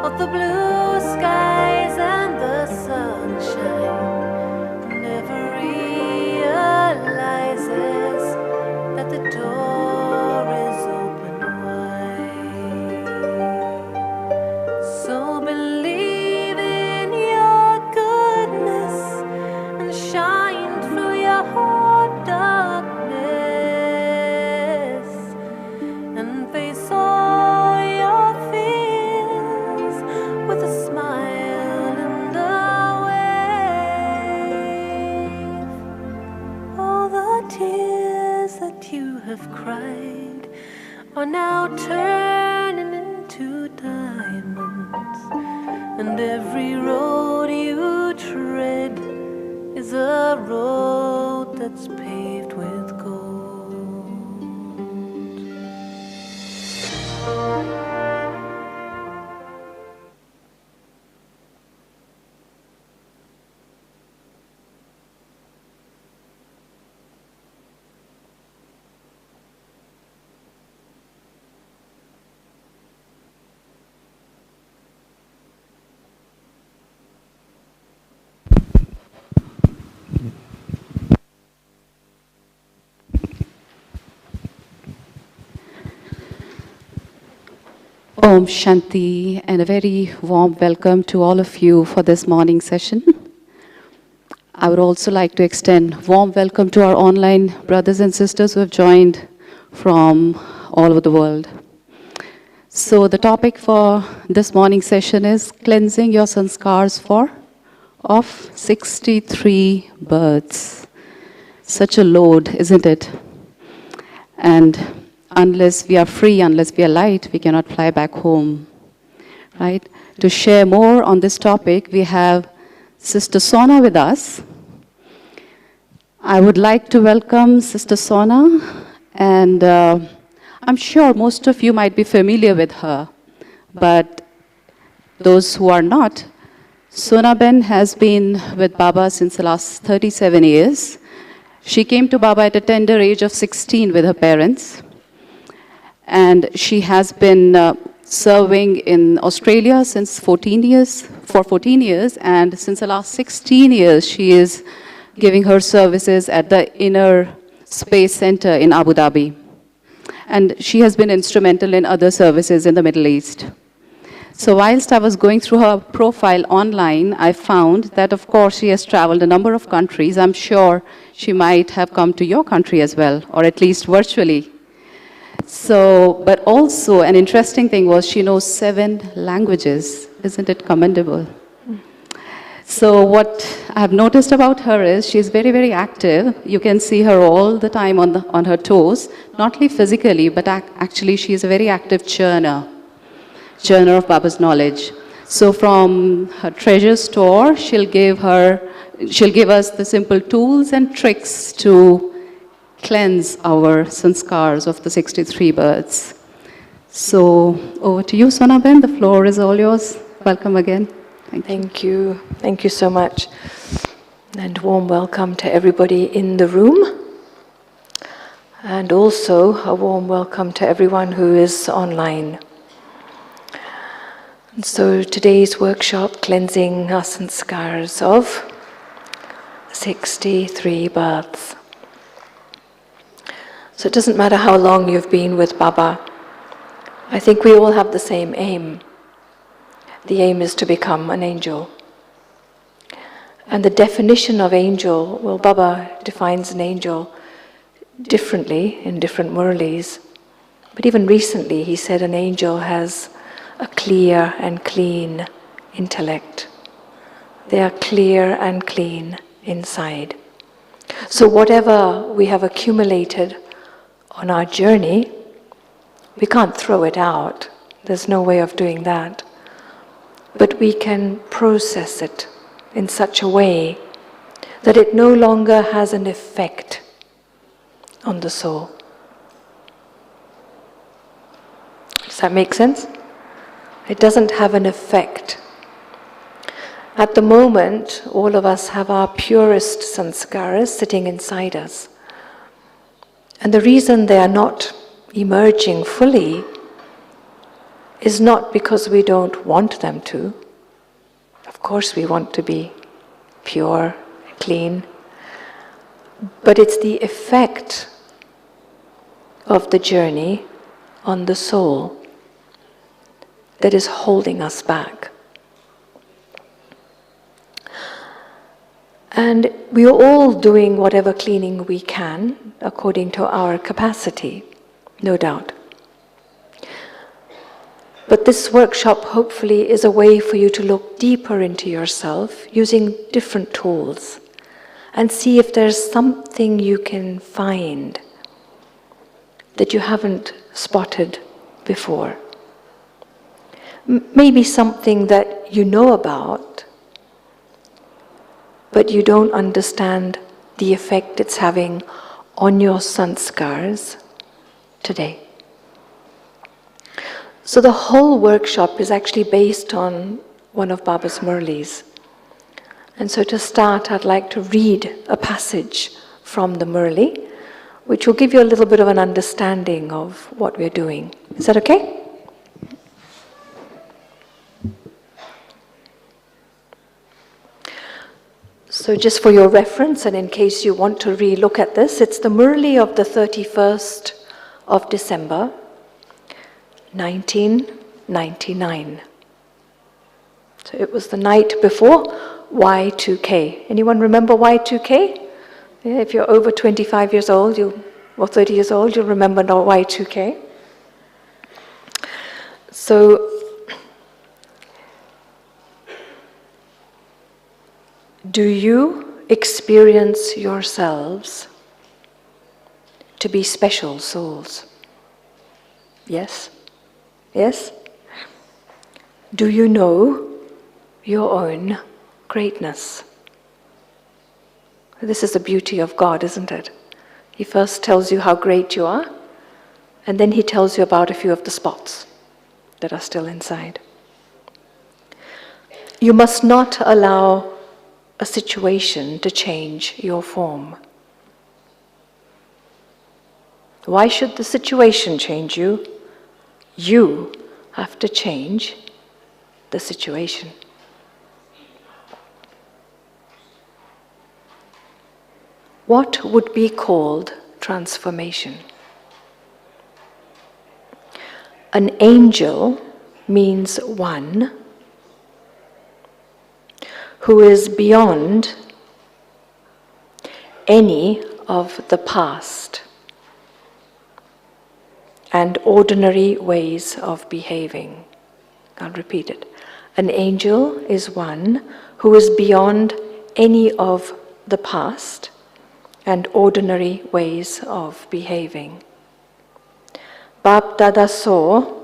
of the blue skies and the sunshine, never realizes that the door is open wide. So believe in your goodness and shine through your heart darkness and face all your fears with a smile and a wave. All the tears that you have cried are now turning into diamonds, and every road you tread is a road that's paved with gold. Om Shanti, and a very warm welcome to all of you for this morning session. I would also like to extend warm welcome to our online brothers and sisters who have joined from all over the world. So the topic for this morning session is cleansing your sanskars of 63 births. Such a load, isn't it? And unless we are free, unless we are light, we cannot fly back home, right? To share more on this topic, we have Sister Sona with us. I would like to welcome Sister Sona, and I'm sure most of you might be familiar with her, but those who are not, Sona Ben has been with Baba since the last 37 years. She came to Baba at a tender age of 16 with her parents. And she has been serving in Australia for 14 years, and since the last 16 years, she is giving her services at the Inner Space Center in Abu Dhabi. And she has been instrumental in other services in the Middle East. So whilst I was going through her profile online, I found that, of course, she has traveled a number of countries. I'm sure she might have come to your country as well, or at least virtually. So, but also an interesting thing was she knows 7 languages. Isn't it commendable? So what I have noticed about her is she's very, very active. You can see her all the time on her toes, not only physically, but actually she is a very active churner of Baba's knowledge. So from her treasure store, she'll give us the simple tools and tricks to cleanse our sanskars of the 63 births. So over to you, Sona Ben. The floor is all yours. Welcome again. Thank you. Thank you so much. And warm welcome to everybody in the room. And also a warm welcome to everyone who is online. And so today's workshop, cleansing our sanskars of 63 births. So it doesn't matter how long you've been with Baba. I think we all have the same aim. The aim is to become an angel. And the definition of angel, well, Baba defines an angel differently in different Murlis. But even recently he said an angel has a clear and clean intellect. They are clear and clean inside. So whatever we have accumulated on our journey, we can't throw it out. There's no way of doing that. But we can process it in such a way that it no longer has an effect on the soul. Does that make sense? It doesn't have an effect. At the moment, all of us have our purest sanskaras sitting inside us. And the reason they are not emerging fully is not because we don't want them to. Of course we want to be pure, clean, but it's the effect of the journey on the soul that is holding us back. And we are all doing whatever cleaning we can according to our capacity, no doubt. But this workshop hopefully is a way for you to look deeper into yourself using different tools and see if there's something you can find that you haven't spotted before. Maybe something that you know about, but you don't understand the effect it's having on your sanskars today. So the whole workshop is actually based on one of Baba's Murlis. And so to start, I'd like to read a passage from the Murli, which will give you a little bit of an understanding of what we're doing. Is that okay? So just for your reference, and in case you want to re-look at this, it's the Murli of the 31st of December, 1999. So it was the night before Y2K. Anyone remember Y2K? Yeah, if you're over 25 years old, or 30 years old, you'll remember Y2K. So, do you experience yourselves to be special souls? Yes? Yes? Do you know your own greatness? This is the beauty of God, isn't it? He first tells you how great you are, and then he tells you about a few of the spots that are still inside. You must not allow a situation to change your form. Why should the situation change you? You have to change the situation. What would be called transformation? An angel means one who is beyond any of the past and ordinary ways of behaving. I'll repeat it. An angel is one who is beyond any of the past and ordinary ways of behaving. Bap Dada saw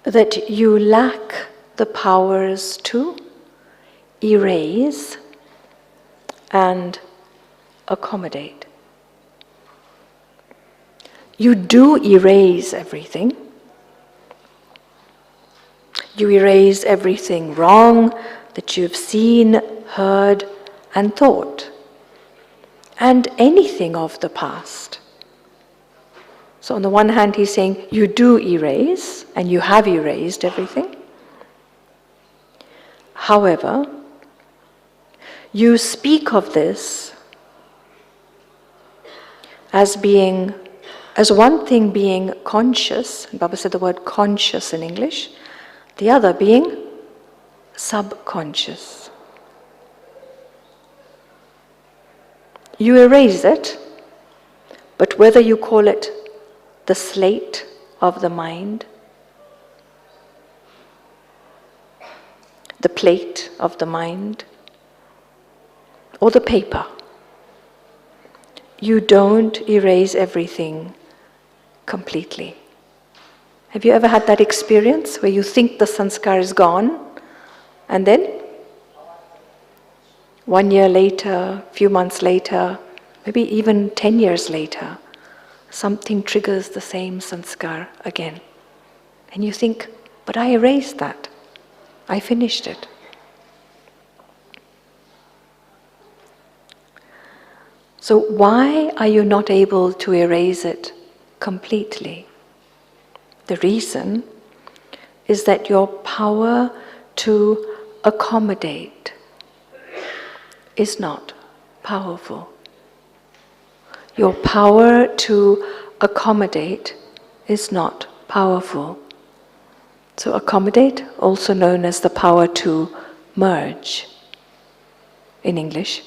that you lack the powers to erase and accommodate. You do erase everything. You erase everything wrong that you've seen, heard, and thought, and anything of the past. So on the one hand, he's saying you do erase, and you have erased everything. However, you speak of this as one thing being conscious, and Baba said the word conscious in English, the other being subconscious. You erase it, but whether you call it the slate of the mind, the plate of the mind, or the paper, you don't erase everything completely. Have you ever had that experience where you think the sanskar is gone, and then 1 year later, a few months later, maybe even 10 years later, something triggers the same sanskar again. And you think, but I erased that. I finished it. So why are you not able to erase it completely? The reason is that your power to accommodate is not powerful. Your power to accommodate is not powerful. So accommodate, also known as the power to merge in English.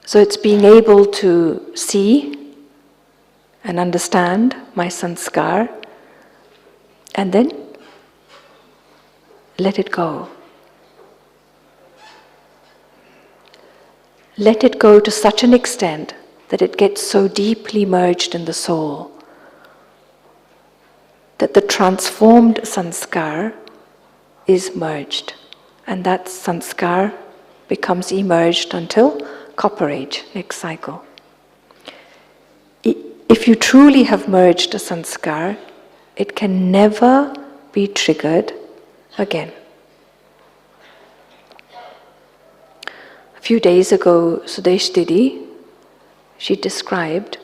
So it's being able to see and understand my sanskar and then let it go. Let it go to such an extent that it gets so deeply merged in the soul that the transformed sanskar is merged, and that sanskar becomes emerged until Copper Age, next cycle. If you truly have merged a sanskar, it can never be triggered again. A few days ago, Sudesh Didi, she described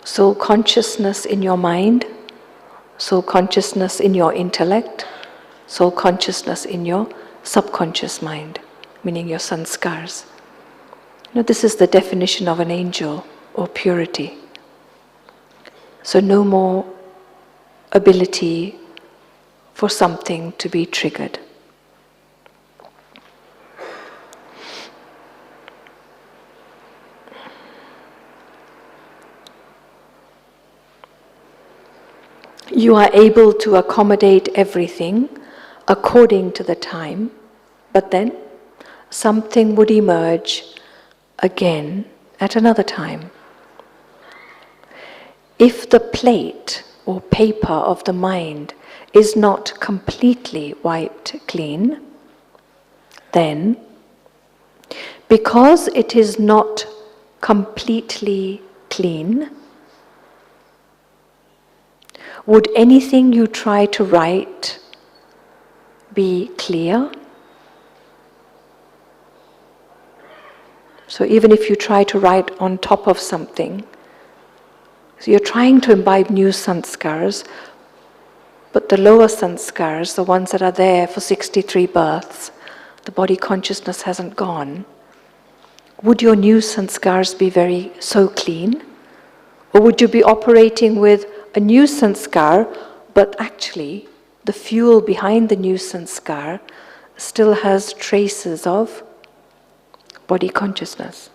soul consciousness in your mind, soul consciousness in your intellect, soul consciousness in your subconscious mind, meaning your sanskars. This is the definition of an angel or purity. So no more ability for something to be triggered. You are able to accommodate everything according to the time, but then something would emerge again at another time. If the plate or paper of the mind is not completely wiped clean, then because it is not completely clean, would anything you try to write be clear? So even if you try to write on top of something, so you're trying to imbibe new sanskars, but the lower sanskars, the ones that are there for 63 births, the body consciousness hasn't gone. Would your new sanskars be so clean? Or would you be operating with a new sanskar, but actually the fuel behind the new sanskar still has traces of body consciousness?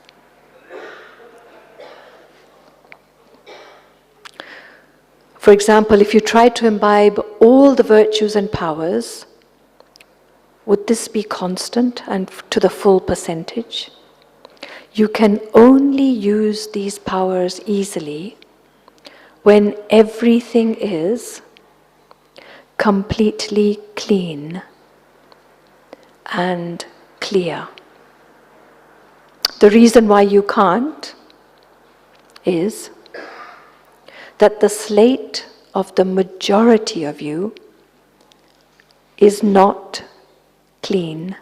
For example, if you try to imbibe all the virtues and powers, would this be constant and to the full percentage? You can only use these powers easily when everything is completely clean and clear. The reason why you can't is that the slate of the majority of you is not clean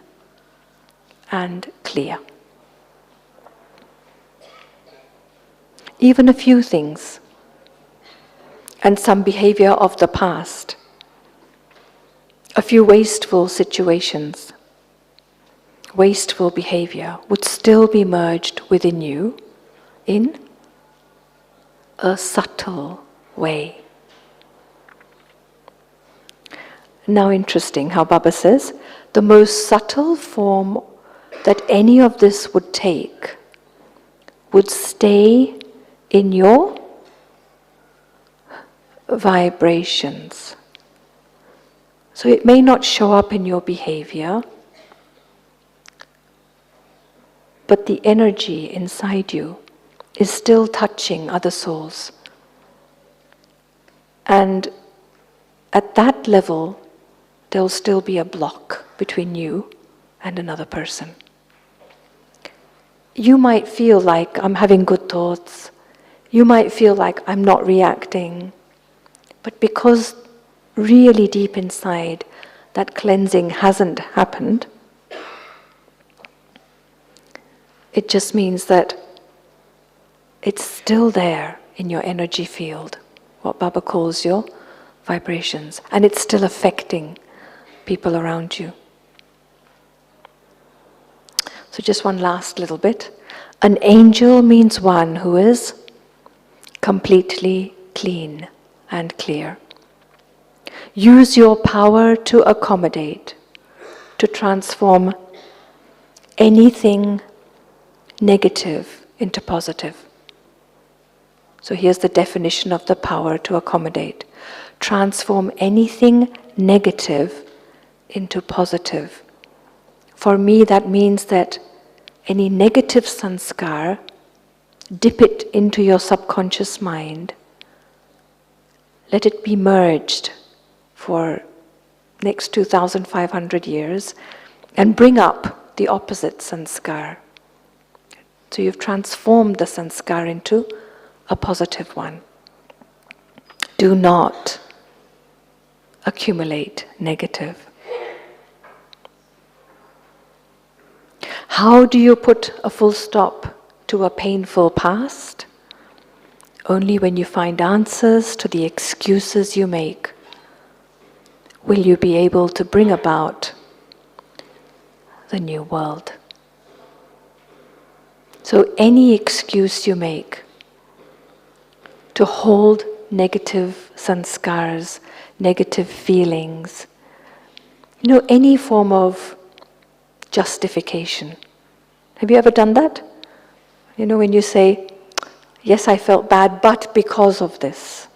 and clear. Even a few things and some behavior of the past, a few wasteful situations, wasteful behavior would still be merged within you in a subtle way. Now interesting how Baba says, the most subtle form that any of this would take would stay in your vibrations. So it may not show up in your behavior, but the energy inside you is still touching other souls. And at that level, there'll still be a block between you and another person. You might feel like I'm having good thoughts. You might feel like I'm not reacting. But because really deep inside that cleansing hasn't happened, it just means that it's still there in your energy field. what Baba calls your vibrations, and it's still affecting people around you. So just one last little bit. An angel means one who is completely clean and clear. Use your power to accommodate, to transform anything negative into positive. So here's the definition of the power to accommodate. Transform anything negative into positive. For me, that means that any negative sanskar, dip it into your subconscious mind. Let it be merged for next 2,500 years and bring up the opposite sanskar. So you've transformed the sanskar into a positive one. Do not accumulate negative. How do you put a full stop to a painful past? Only when you find answers to the excuses you make will you be able to bring about the new world. So any excuse you make to hold negative sanskars, negative feelings, any form of justification. Have you ever done that? When you say, yes, I felt bad, but because of this.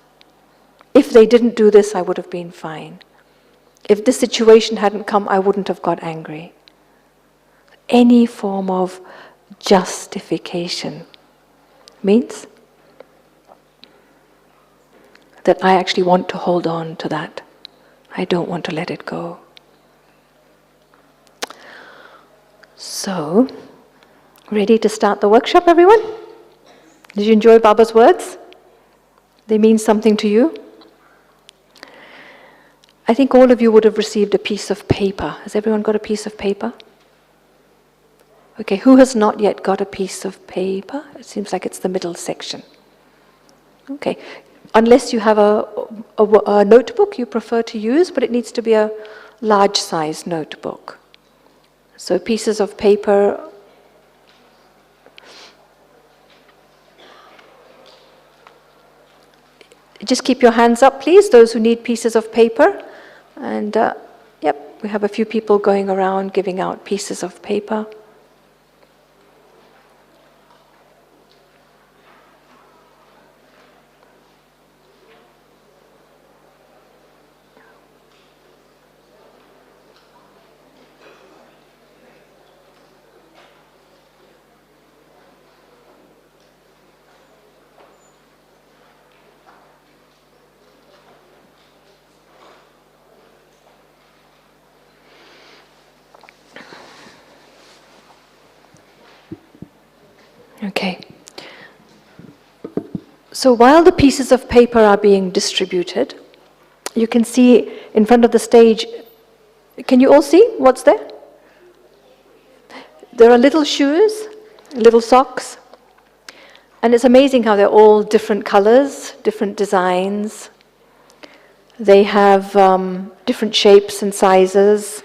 If they didn't do this, I would have been fine. If this situation hadn't come, I wouldn't have got angry. Any form of justification means that I actually want to hold on to that. I don't want to let it go. So, ready to start the workshop, everyone? Did you enjoy Baba's words? They mean something to you? I think all of you would have received a piece of paper. Has everyone got a piece of paper? Okay, who has not yet got a piece of paper? It seems like it's the middle section. Okay, unless you have a notebook you prefer to use, but it needs to be a large size notebook. So pieces of paper. Just keep your hands up, please, those who need pieces of paper. And we have a few people going around giving out pieces of paper. Okay. So while the pieces of paper are being distributed, you can see in front of the stage, can you all see what's there? There are little shoes, little socks, and it's amazing how they're all different colors, different designs. They have different shapes and sizes.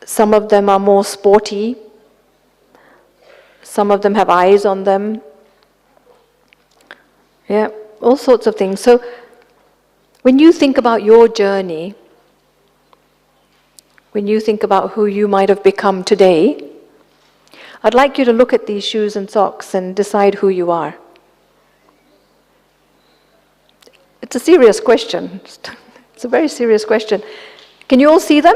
Some of them are more sporty. Some of them have eyes on them. Yeah, all sorts of things. So when you think about your journey, when you think about who you might have become today, I'd like you to look at these shoes and socks and decide who you are. It's a serious question. It's a very serious question. Can you all see them?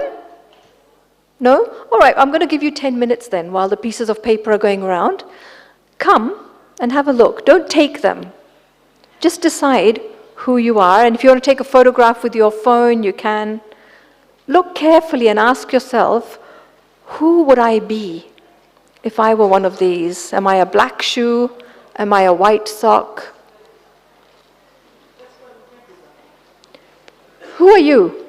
No? All right, I'm going to give you 10 minutes then while the pieces of paper are going around. Come and have a look. Don't take them. Just decide who you are. And if you want to take a photograph with your phone, you can. Look carefully and ask yourself, who would I be if I were one of these? Am I a black shoe? Am I a white sock? Who are you?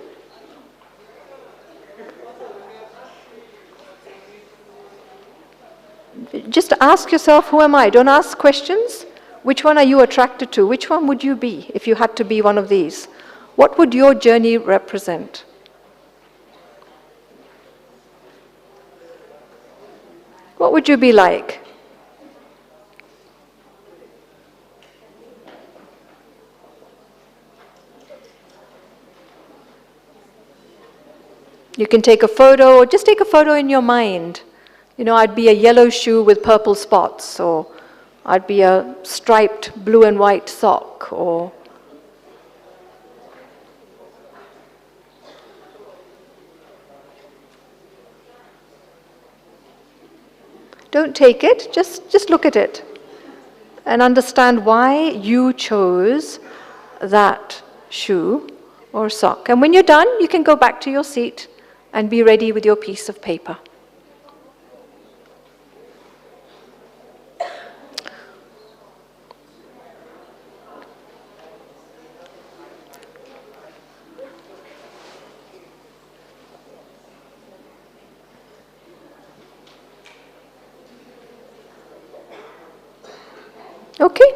Just ask yourself, who am I? Don't ask questions. Which one are you attracted to? Which one would you be if you had to be one of these? What would your journey represent? What would you be like? You can take a photo, or just take a photo in your mind. You know, I'd be a yellow shoe with purple spots, or I'd be a striped blue and white sock, or don't take it, just look at it and understand why you chose that shoe or sock. And when you're done, you can go back to your seat and be ready with your piece of paper. Okay?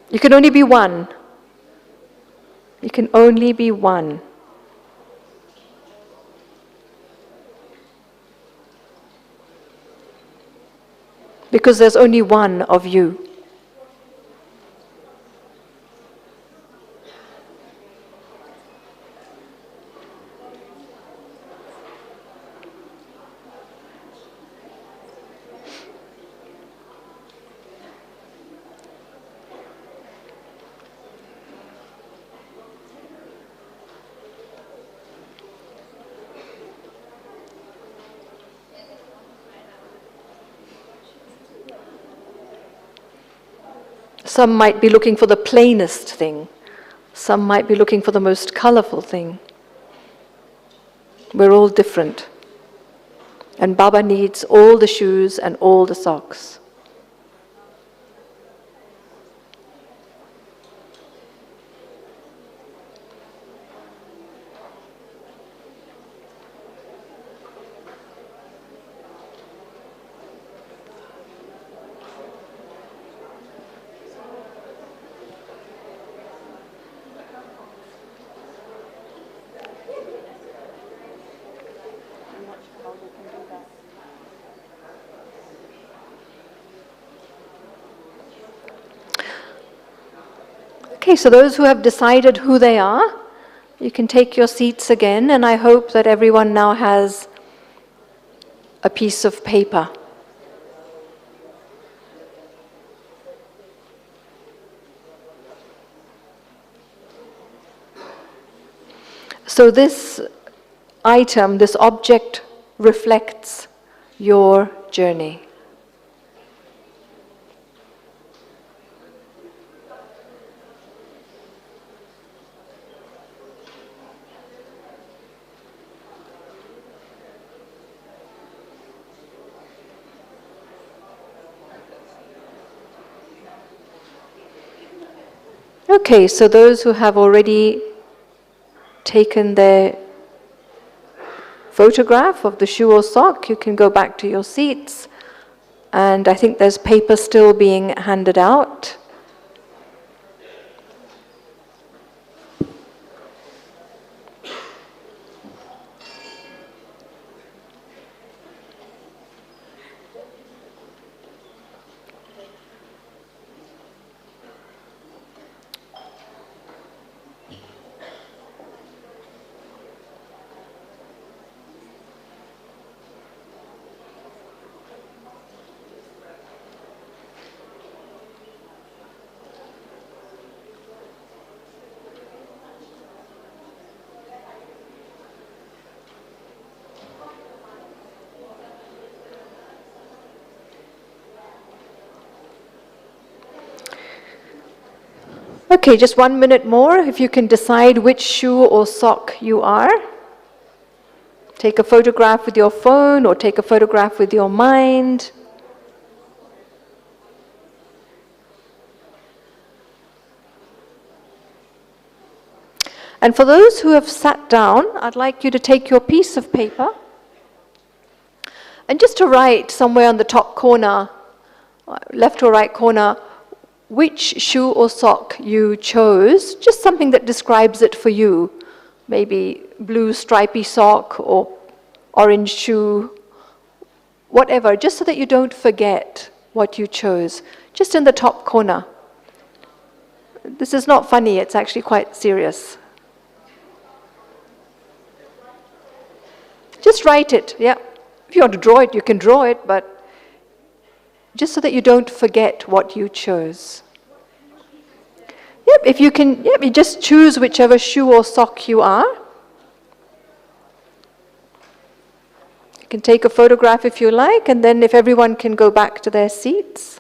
You can only be one. You can only be one. Because there's only one of you. Some might be looking for the plainest thing. Some might be looking for the most colorful thing. We're all different. And Baba needs all the shoes and all the socks. Okay, so those who have decided who they are, you can take your seats again, and I hope that everyone now has a piece of paper. So this item, this object, reflects your journey. Okay, so those who have already taken their photograph of the shoe or sock, you can go back to your seats. And I think there's paper still being handed out. Okay, just 1 minute more. If you can decide which shoe or sock you are. Take a photograph with your phone or take a photograph with your mind. And for those who have sat down, I'd like you to take your piece of paper And just to write somewhere on the top corner, left or right corner, which shoe or sock you chose, just something that describes it for you. Maybe blue stripy sock or orange shoe, whatever, just so that you don't forget what you chose. Just in the top corner. This is not funny, it's actually quite serious. Just write it, yeah. If you want to draw it, you can draw it, but just so that you don't forget what you chose. Yep, if you can, yep, you just choose whichever shoe or sock you are. You can take a photograph if you like, and then if everyone can go back to their seats.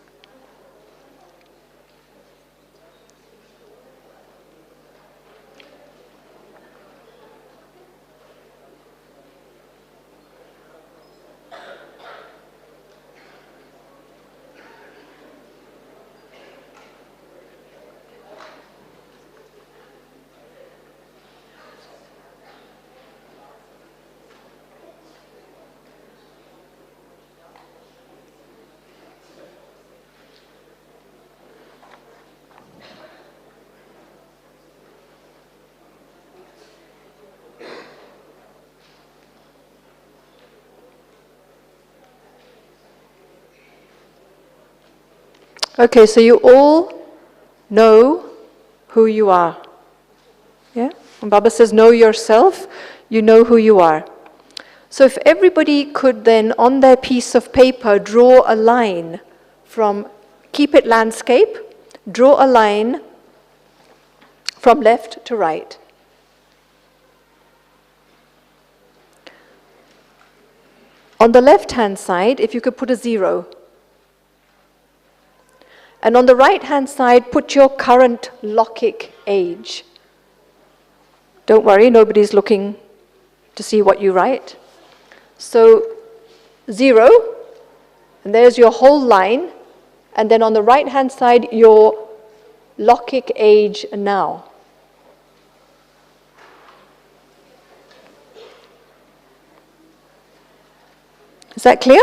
Okay, so you all know who you are. Yeah? When Baba says know yourself, you know who you are. So if everybody could then, on their piece of paper, draw a line from, keep it landscape, draw a line from left to right. On the left-hand side, if you could put a 0. And on the right-hand side, put your current Lokik age. Don't worry, nobody's looking to see what you write. So 0, and there's your whole line, and then on the right-hand side, your Lokik age now. Is that clear?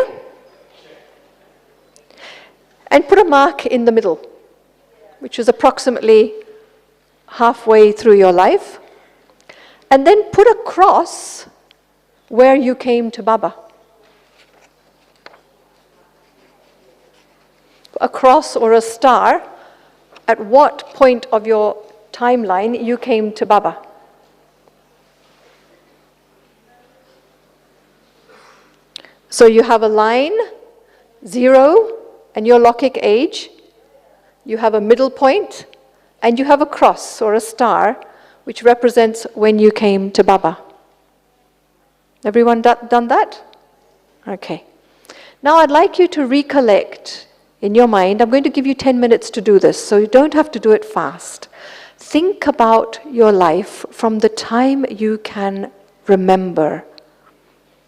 And put a mark in the middle, which is approximately halfway through your life. And then put a cross where you came to Baba. A cross or a star at what point of your timeline you came to Baba. So you have a line, 0, and your Lokik age, you have a middle point, and you have a cross or a star, which represents when you came to Baba. Everyone done that? Okay. Now I'd like you to recollect in your mind. I'm going to give you 10 minutes to do this, so you don't have to do it fast. Think about your life from the time you can remember.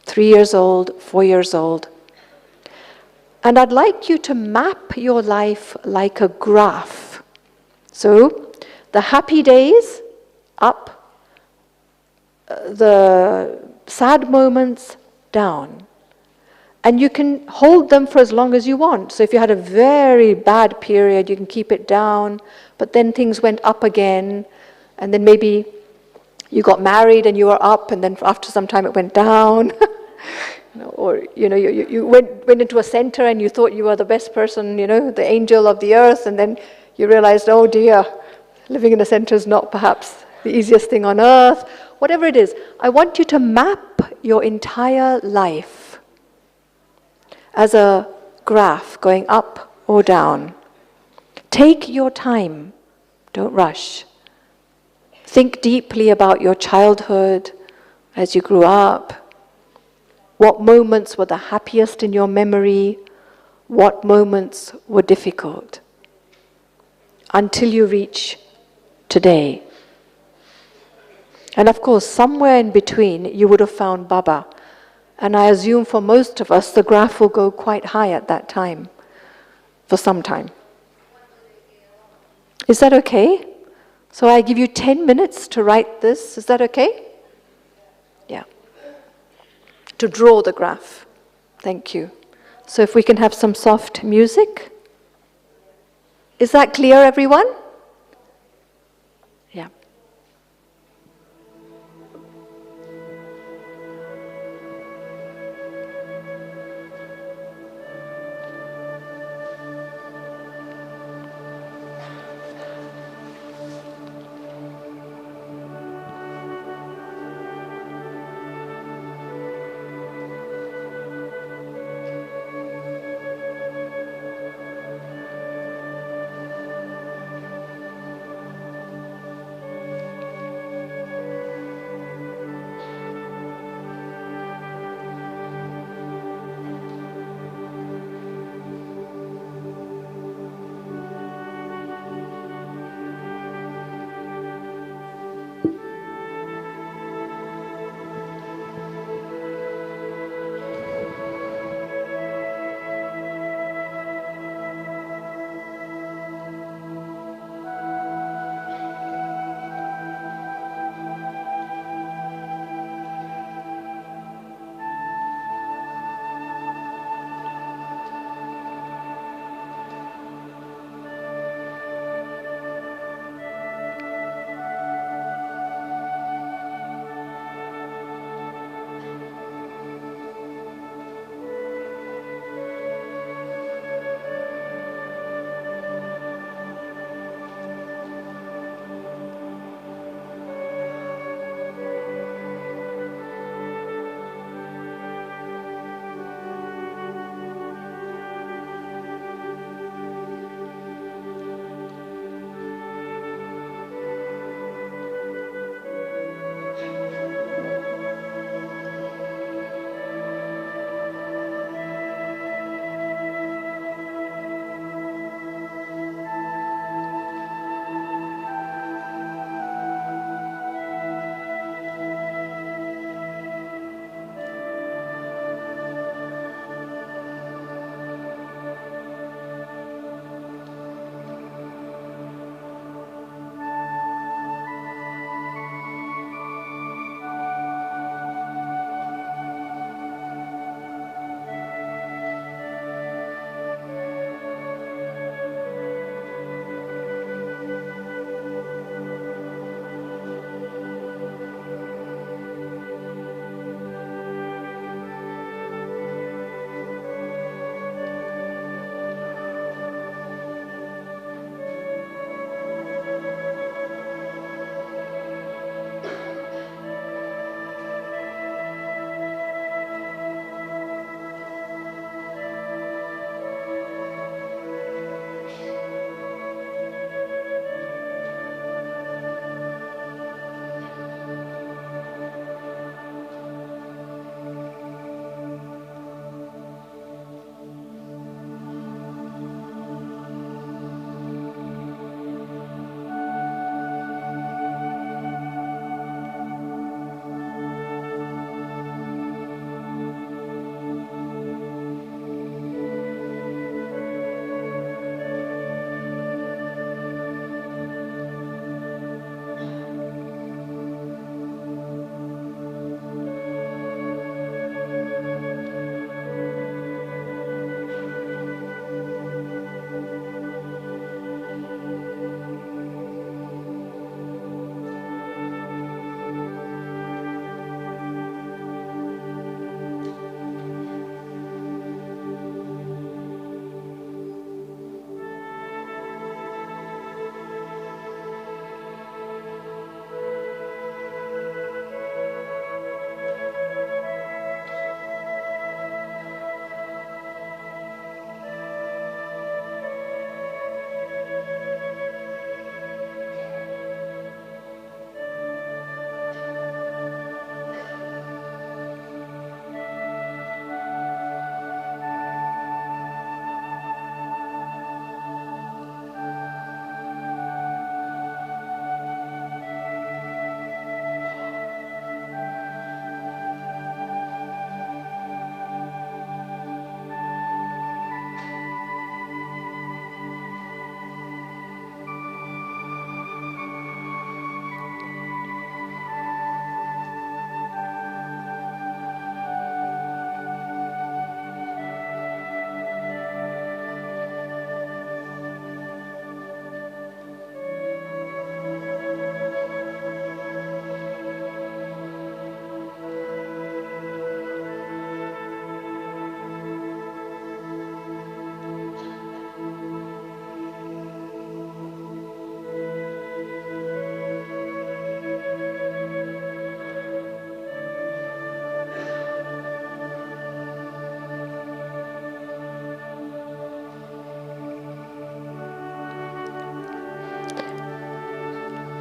3 years old, 4 years old. And I'd like you to map your life like a graph. So, the happy days, up. The sad moments, down. And you can hold them for as long as you want. So if you had a very bad period, you can keep it down, but then things went up again, and then maybe you got married and you were up, and then after some time it went down. Or you went into a center and you thought you were the best person, the angel of the earth, and then you realized, oh dear, living in a center is not perhaps the easiest thing on earth. Whatever it is, I want you to map your entire life as a graph going up or down. Take your time, don't rush. Think deeply about your childhood as you grew up. What moments were the happiest in your memory? What moments were difficult? Until you reach today. And of course, somewhere in between, you would have found Baba. And I assume for most of us, the graph will go quite high at that time, for some time. Is that okay? So I give you 10 minutes to write this. Is that okay? Yeah. To draw the graph. Thank you. So if we can have some soft music. Is that clear, everyone? Yeah.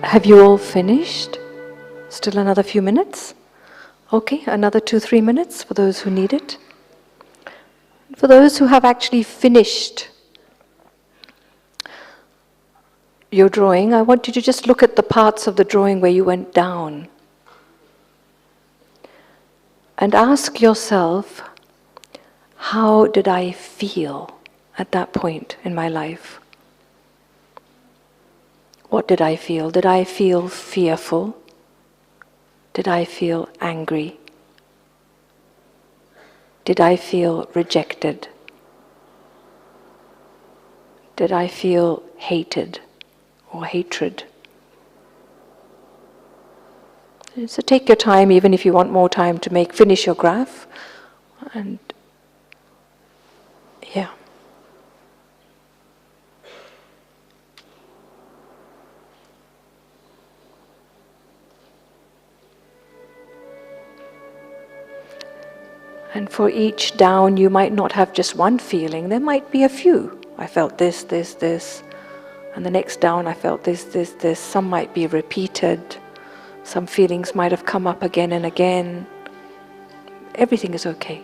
Have you all finished? Still another few minutes? Okay, another 2-3 minutes for those who need it. For those who have actually finished your drawing, I want you to just look at the parts of the drawing where you went down and ask yourself, how did I feel at that point in my life? What did I feel? Did I feel fearful? Did I feel angry? Did I feel rejected? Did I feel hated or hatred? So take your time, even if you want more time to finish your graph. And yeah. And for each down, you might not have just one feeling, there might be a few. I felt this, this, this. And the next down, I felt this, this, this. Some might be repeated. Some feelings might have come up again and again. Everything is okay.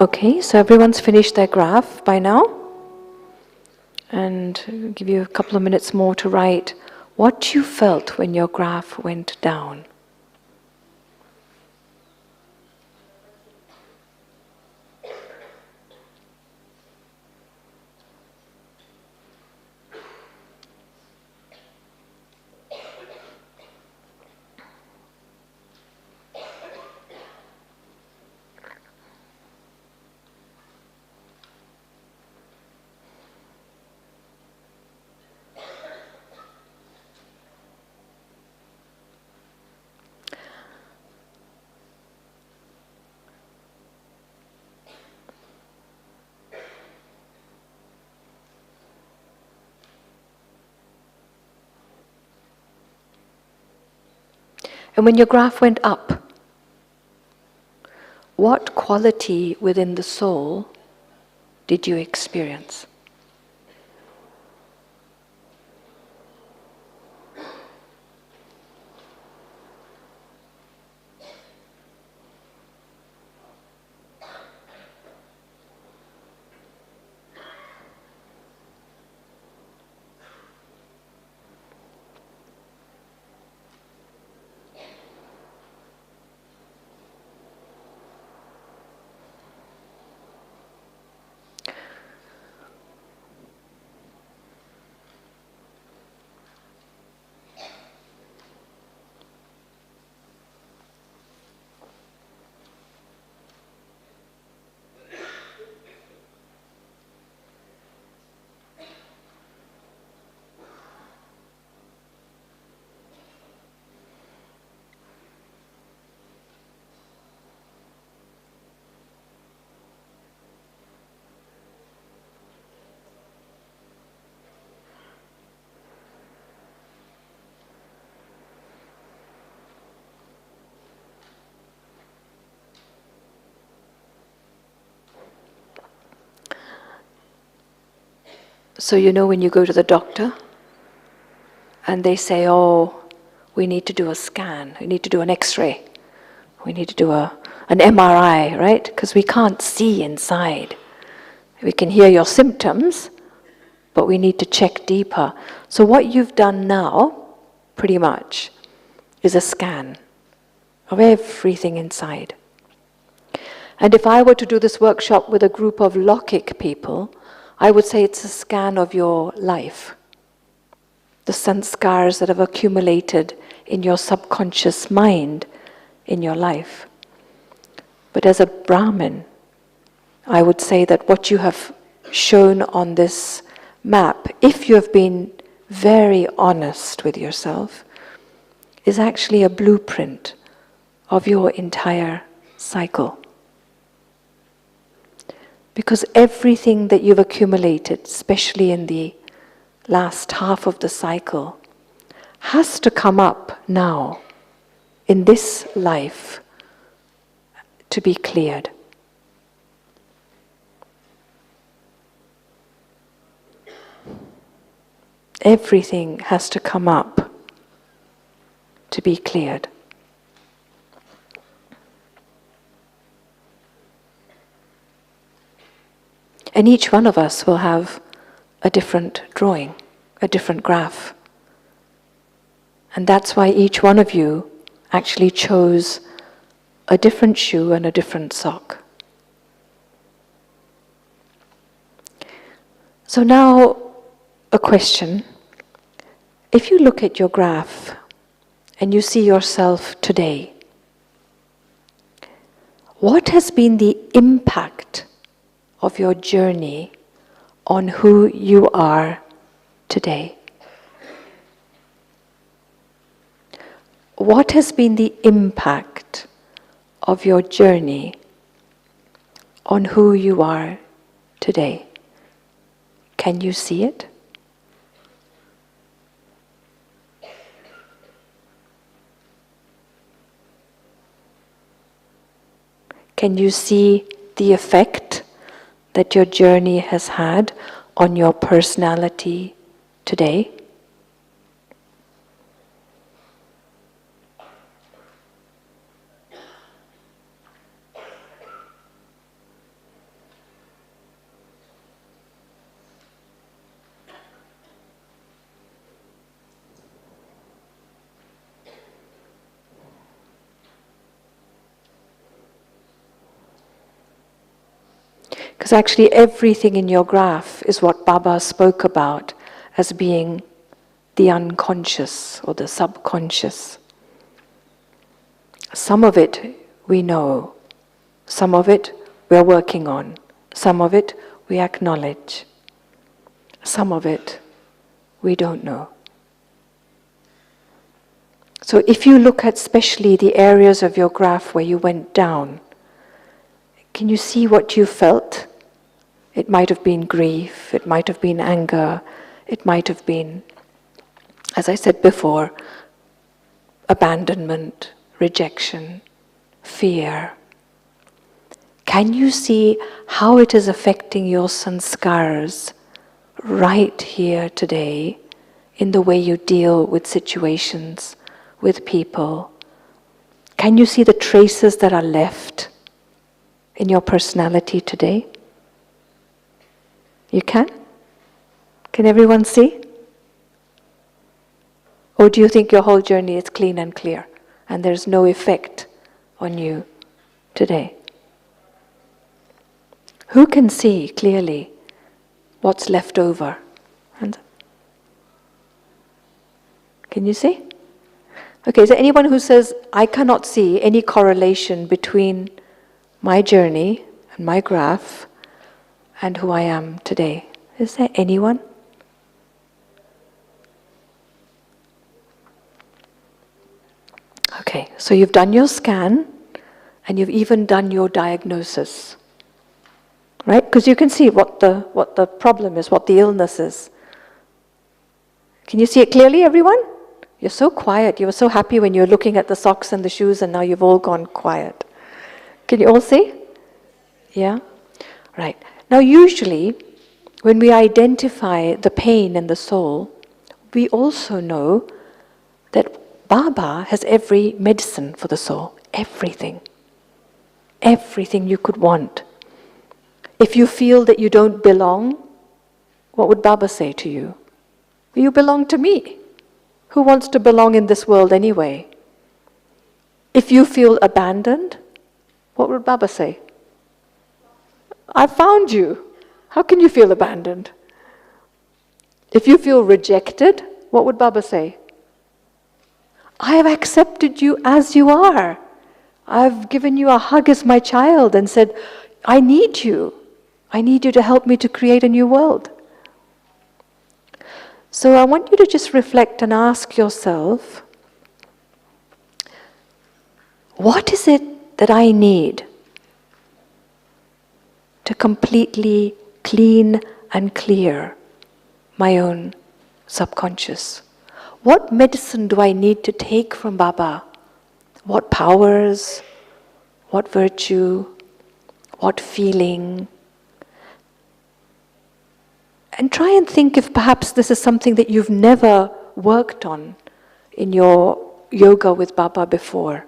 Okay, so everyone's finished their graph by now. And I'll give you a couple of minutes more to write what you felt when your graph went down. And when your graph went up, what quality within the soul did you experience? So you know when you go to the doctor and they say, oh, we need to do a scan, we need to do an X-ray, we need to do an MRI, right? Because we can't see inside. We can hear your symptoms, but we need to check deeper. So what you've done now, pretty much, is a scan of everything inside. And if I were to do this workshop with a group of Lokik people, I would say it's a scan of your life. The sanskars that have accumulated in your subconscious mind in your life. But as a Brahmin, I would say that what you have shown on this map, if you have been very honest with yourself, is actually a blueprint of your entire cycle. Because everything that you've accumulated, especially in the last half of the cycle, has to come up now, in this life, to be cleared. Everything has to come up to be cleared. And each one of us will have a different drawing, a different graph. And that's why each one of you actually chose a different shoe and a different sock. So now, a question. If you look at your graph and you see yourself today, what has been the impact of your journey on who you are today? What has been the impact of your journey on who you are today? Can you see it? Can you see the effect that your journey has had on your personality today? Because actually everything in your graph is what Baba spoke about as being the unconscious or the subconscious. Some of it we know, some of it we're working on, some of it we acknowledge, some of it we don't know. So if you look at especially the areas of your graph where you went down, can you see what you felt? It might have been grief, it might have been anger, it might have been, as I said before, abandonment, rejection, fear. Can you see how it is affecting your sanskars right here today in the way you deal with situations, with people? Can you see the traces that are left in your personality today? You can? Can everyone see? Or do you think your whole journey is clean and clear and there's no effect on you today? Who can see clearly what's left over? Hands up. Can you see? Okay, is there anyone who says, I cannot see any correlation between my journey and my graph and who I am today? Is there anyone? Okay, so you've done your scan and you've even done your diagnosis. Right? Because you can see what the problem is, what the illness is. Can you see it clearly, everyone? You're so quiet. You were so happy when you were looking at the socks and the shoes, and now you've all gone quiet. Can you all see? Yeah? Right. Now usually, when we identify the pain in the soul, we also know that Baba has every medicine for the soul, everything. Everything you could want. If you feel that you don't belong, what would Baba say to you? You belong to me. Who wants to belong in this world anyway? If you feel abandoned, what would Baba say? I found you. How can you feel abandoned? If you feel rejected, what would Baba say? I have accepted you as you are. I've given you a hug as my child and said, I need you. I need you to help me to create a new world. So I want you to just reflect and ask yourself, what is it that I need to completely clean and clear my own subconscious? What medicine do I need to take from Baba? What powers, what virtue, what feeling? And try and think if perhaps this is something that you've never worked on in your yoga with Baba before.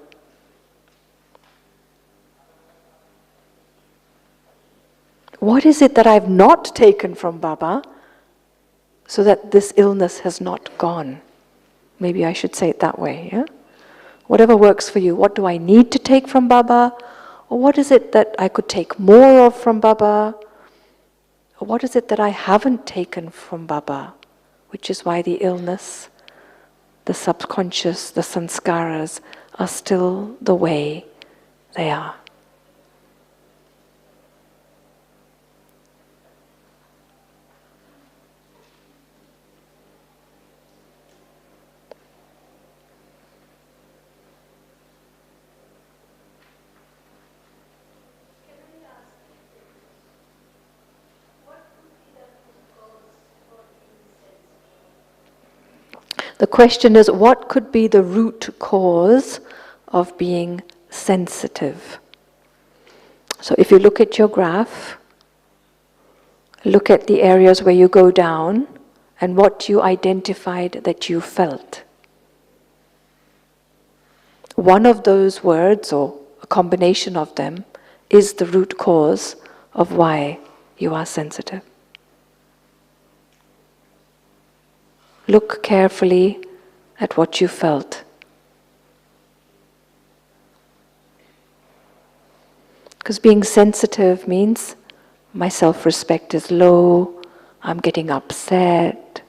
What is it that I've not taken from Baba so that this illness has not gone? Maybe I should say it that way, yeah? Whatever works for you. What do I need to take from Baba? Or what is it that I could take more of from Baba? Or what is it that I haven't taken from Baba? Which is why the illness, the subconscious, the sanskaras are still the way they are. The question is, what could be the root cause of being sensitive? So if you look at your graph, look at the areas where you go down and what you identified that you felt. One of those words, or a combination of them, is the root cause of why you are sensitive. Look carefully at what you felt. Because being sensitive means my self-respect is low, I'm getting upset,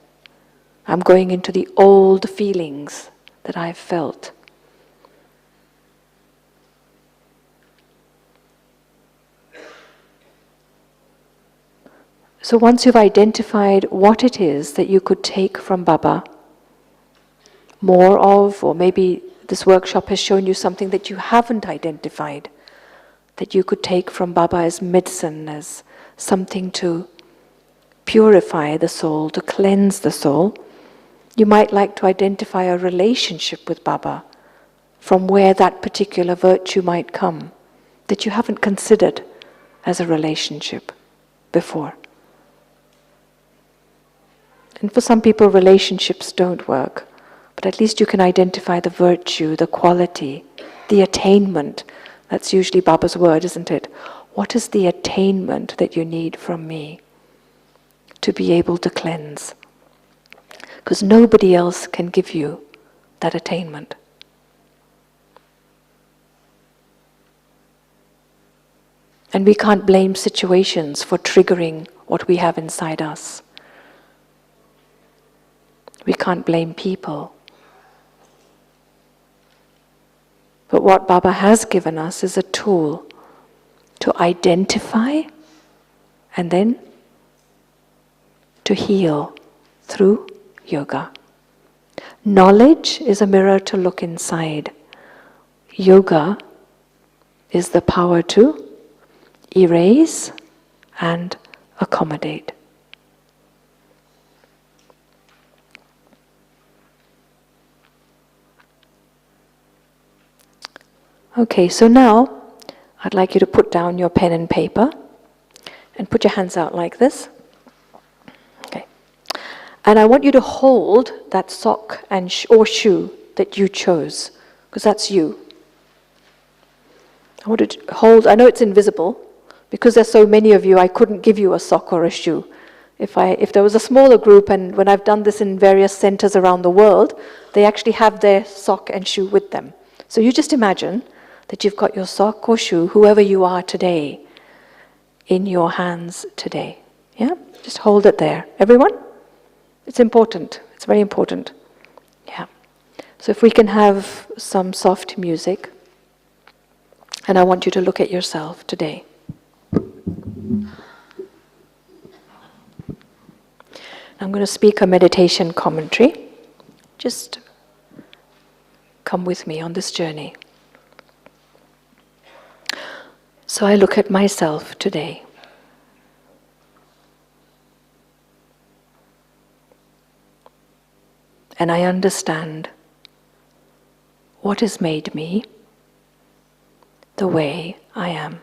I'm going into the old feelings that I've felt. So once you've identified what it is that you could take from Baba, more of, or maybe this workshop has shown you something that you haven't identified, that you could take from Baba as medicine, as something to purify the soul, to cleanse the soul, you might like to identify a relationship with Baba, from where that particular virtue might come, that you haven't considered as a relationship before. And for some people, relationships don't work, but at least you can identify the virtue, the quality, the attainment. That's usually Baba's word, isn't it? What is the attainment that you need from me to be able to cleanse? Because nobody else can give you that attainment. And we can't blame situations for triggering what we have inside us. We can't blame people. But what Baba has given us is a tool to identify and then to heal through yoga. Knowledge is a mirror to look inside. Yoga is the power to erase and accommodate. Okay, so now I'd like you to put down your pen and paper and put your hands out like this. And I want you to hold that sock and or shoe that you chose, because that's you. I want you to hold, I know it's invisible, because there's so many of you, I couldn't give you a sock or a shoe. If there was a smaller group, and when I've done this in various centers around the world, they actually have their sock and shoe with them. So you just imagine that you've got your sock or shoe, whoever you are today, in your hands today. Yeah? Just hold it there. Everyone? It's important. It's very important. Yeah. So if we can have some soft music, and I want you to look at yourself today. I'm going to speak a meditation commentary. Just come with me on this journey. So I look at myself today. And I understand what has made me the way I am.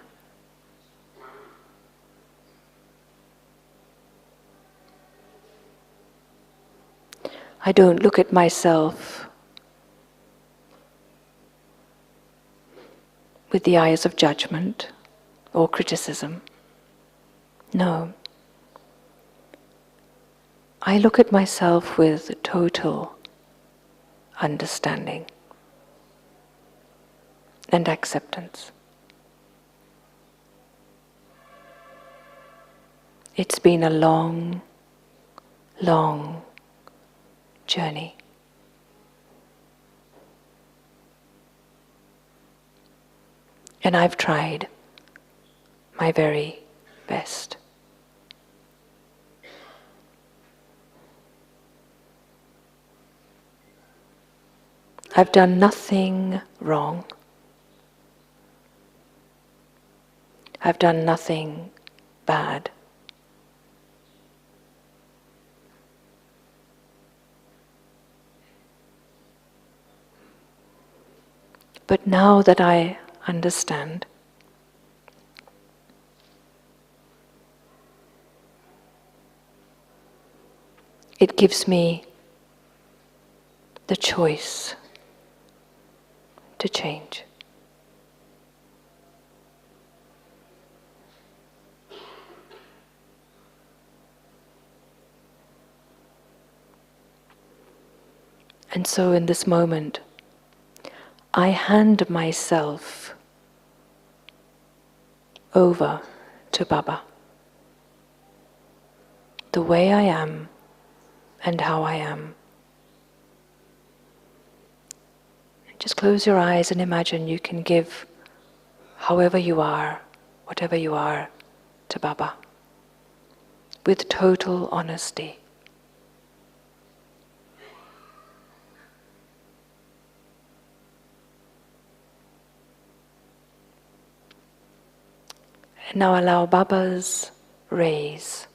I don't look at myself with the eyes of judgment or criticism. No. I look at myself with total understanding and acceptance. It's been a long, long journey. And I've tried my very best. I've done nothing wrong. I've done nothing bad. But now that I understand, it gives me the choice to change. And so in this moment, I hand myself over to Baba, the way I am and how I am. Just close your eyes and imagine you can give however you are, whatever you are, to Baba with total honesty. And now allow Baba's rays,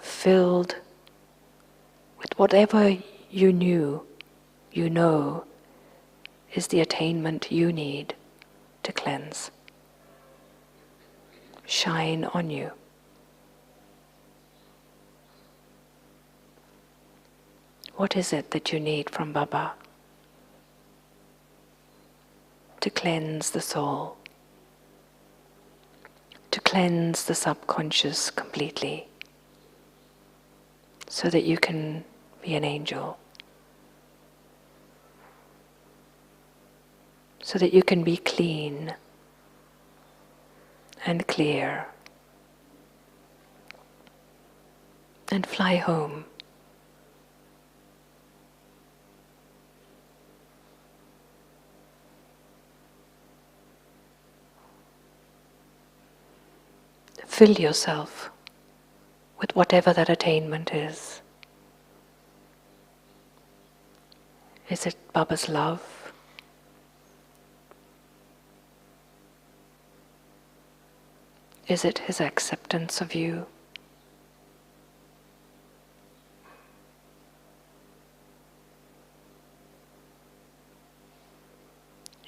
filled with whatever you know, is the attainment you need to cleanse. Shine on you. What is it that you need from Baba to cleanse the soul, to cleanse the subconscious completely, so that you can be an angel, so that you can be clean and clear and fly home. Fill yourself with whatever that attainment is. Is it Baba's love? Is it his acceptance of you?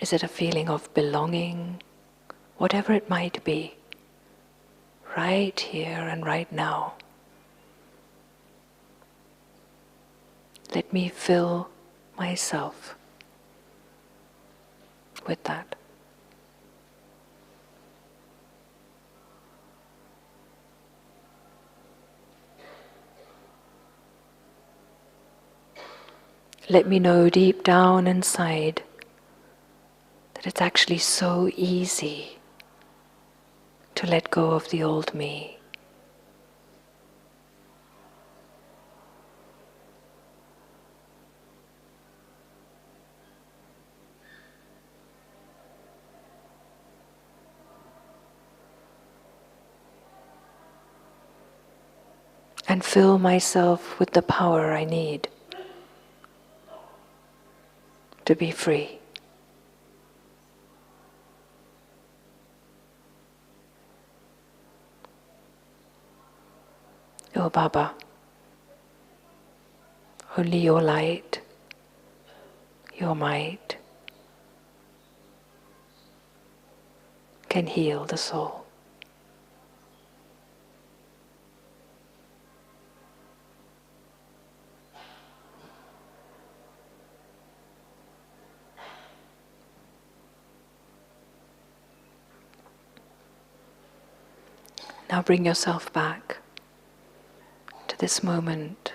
Is it a feeling of belonging? Whatever it might be, right here and right now. Let me fill myself with that. Let me know deep down inside that it's actually so easy to let go of the old me. And fill myself with the power I need to be free. Oh Baba, only your light, your might can heal the soul. Now bring yourself back to this moment.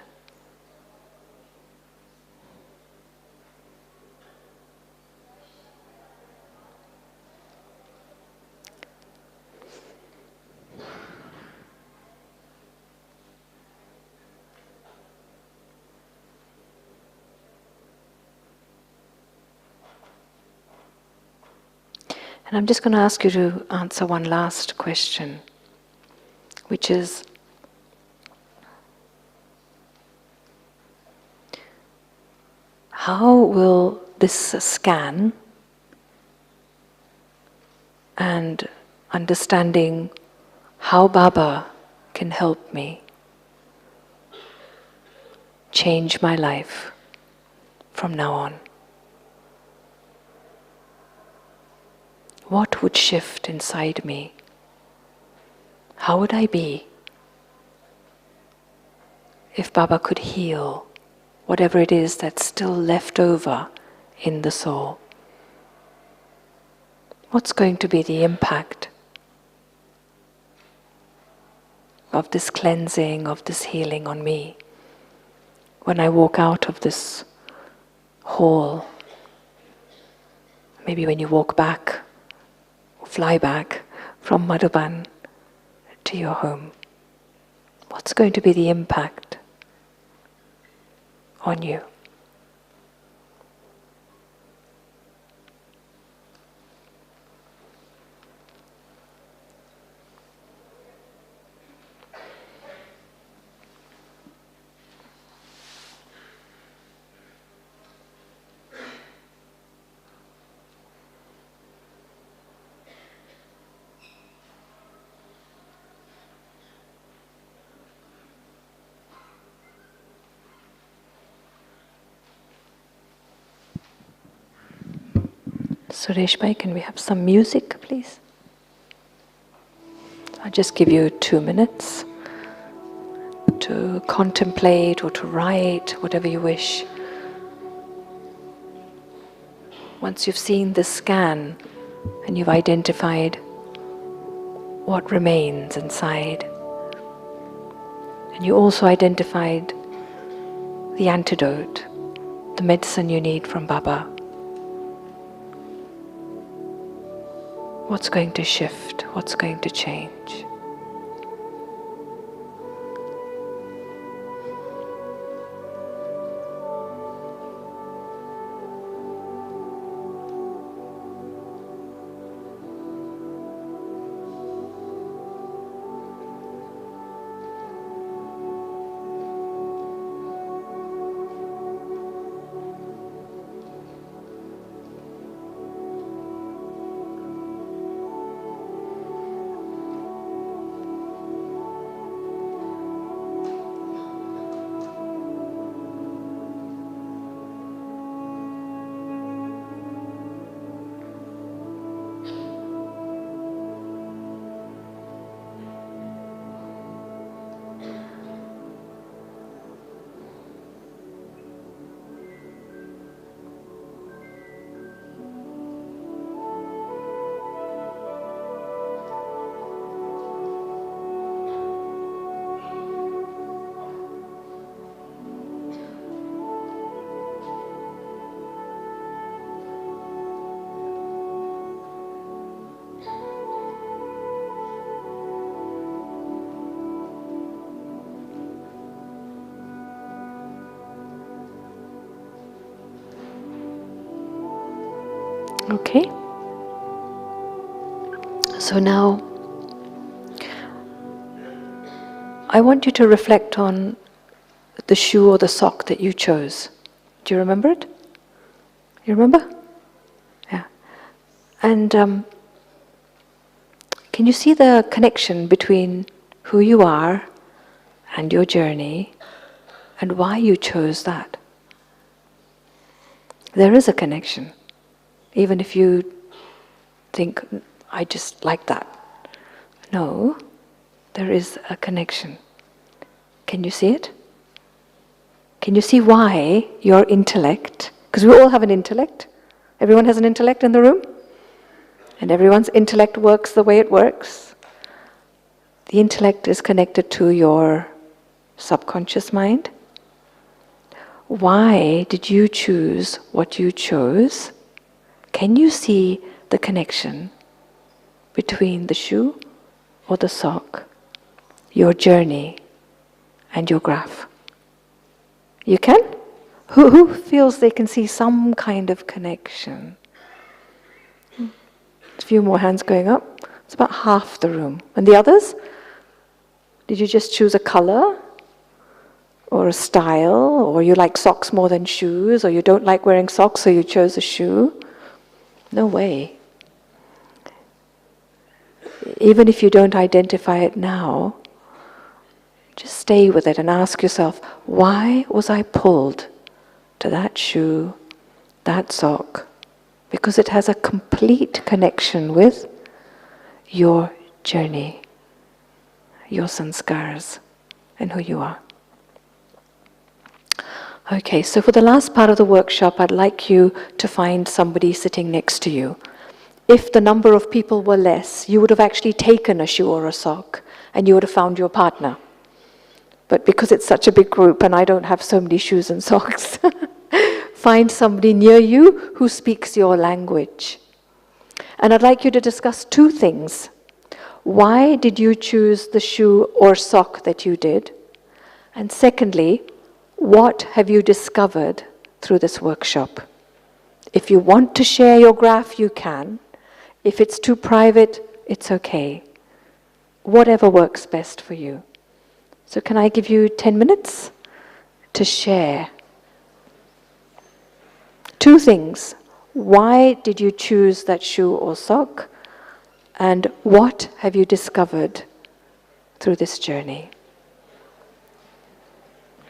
And I'm just going to ask you to answer one last question, which is, how will this scan and understanding how Baba can help me change my life from now on? What would shift inside me? How would I be if Baba could heal whatever it is that's still left over in the soul? What's going to be the impact of this cleansing, of this healing on me when I walk out of this hall? Maybe when you walk back, or fly back from Madhuban to your home. What's going to be the impact on you? Suresh Bhai, can we have some music, please? I'll just give you 2 minutes to contemplate or to write, whatever you wish. Once you've seen the scan and you've identified what remains inside, and you also identified the antidote, the medicine you need from Baba, what's going to shift? What's going to change? Okay? So now, I want you to reflect on the shoe or the sock that you chose. Do you remember it? You remember? Yeah. And can you see the connection between who you are and your journey and why you chose that? There is a connection, even if you think, I just like that. No, there is a connection. Can you see it? Can you see why your intellect, because we all have an intellect, everyone has an intellect in the room, and everyone's intellect works the way it works. The intellect is connected to your subconscious mind. Why did you choose what you chose? Can you see the connection between the shoe or the sock, your journey, and your graph? You can? Who feels they can see some kind of connection? A few more hands going up. It's about half the room. And the others? Did you just choose a color? Or a style? Or you like socks more than shoes? Or you don't like wearing socks, so you chose a shoe? No way. Even if you don't identify it now, just stay with it and ask yourself, why was I pulled to that shoe, that sock? Because it has a complete connection with your journey, your sanskars, and who you are. Okay, so for the last part of the workshop, I'd like you to find somebody sitting next to you. If the number of people were less, you would have actually taken a shoe or a sock, and you would have found your partner. But because it's such a big group and I don't have so many shoes and socks, find somebody near you who speaks your language. And I'd like you to discuss two things. Why did you choose the shoe or sock that you did? And secondly, what have you discovered through this workshop? If you want to share your graph, you can. If it's too private, it's okay. Whatever works best for you. So can I give you 10 minutes to share? Two things. Why did you choose that shoe or sock? And what have you discovered through this journey?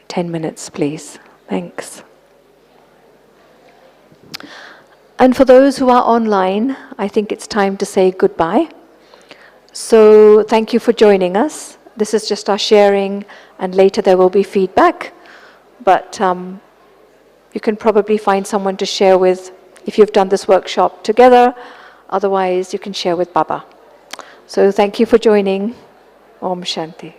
10 minutes, please. Thanks. And for those who are online, I think it's time to say goodbye. So thank you for joining us. This is just our sharing, and later there will be feedback. But you can probably find someone to share with if you've done this workshop together. Otherwise, you can share with Baba. So thank you for joining. Om Shanti.